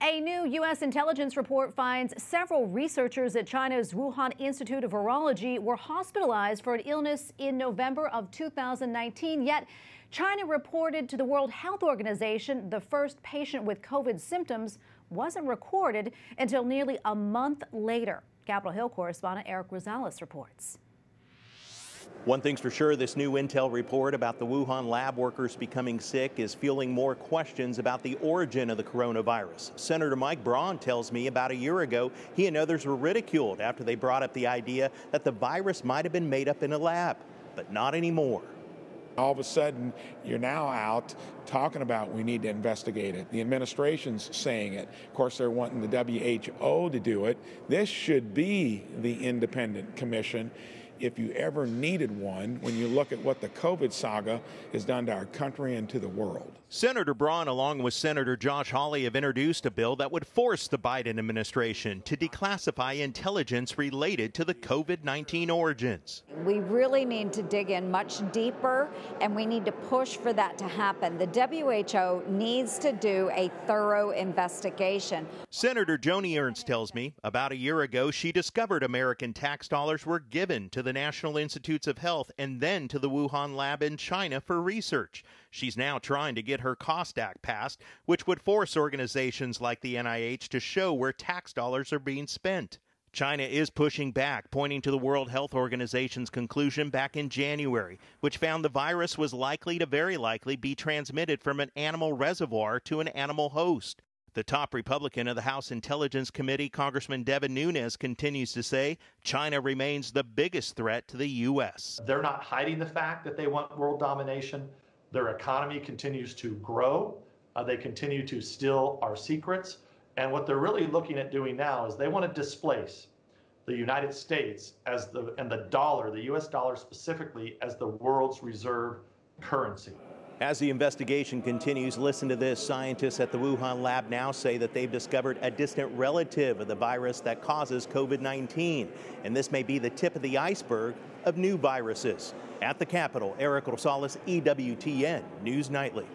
A new U.S. intelligence report finds several researchers at China's Wuhan Institute of Virology were hospitalized for an illness in November of 2019. Yet, China reported to the World Health Organization the first patient with COVID symptoms wasn't recorded until nearly a month later. Capitol Hill correspondent Erik Rosales reports. One thing's for sure, this new intel report about the Wuhan lab workers becoming sick is fueling more questions about the origin of the coronavirus. Senator Mike Braun tells me about a year ago, he and others were ridiculed after they brought up the idea that the virus might have been made up in a lab, but not anymore. All of a sudden, you're now out talking about we need to investigate it. The administration's saying it. Of course, they're wanting the WHO to do it. This should be the independent commission, if you ever needed one, when you look at what the COVID saga has done to our country and to the world. Senator Braun, along with Senator Josh Hawley, have introduced a bill that would force the Biden administration to declassify intelligence related to the COVID-19 origins. We really need to dig in much deeper, and we need to push for that to happen. The WHO needs to do a thorough investigation. Senator Joni Ernst tells me about a year ago she discovered American tax dollars were given to the National Institutes of Health and then to the Wuhan lab in China for research. She's now trying to get her COST Act passed, which would force organizations like the NIH to show where tax dollars are being spent. China is pushing back, pointing to the World Health Organization's conclusion back in January, which found the virus was likely to very likely be transmitted from an animal reservoir to an animal host. The top Republican of the House Intelligence Committee, Congressman Devin Nunes, continues to say China remains the biggest threat to the U.S. They're not hiding the fact that they want world domination. Their economy continues to grow. They continue to steal our secrets. And what they're really looking at doing now is they want to displace the United States as and the dollar, the U.S. dollar specifically, as the world's reserve currency. As the investigation continues, listen to this. Scientists at the Wuhan lab now say that they've discovered a distant relative of the virus that causes COVID-19. And this may be the tip of the iceberg of new viruses. At the Capitol, Erik Rosales, EWTN News Nightly.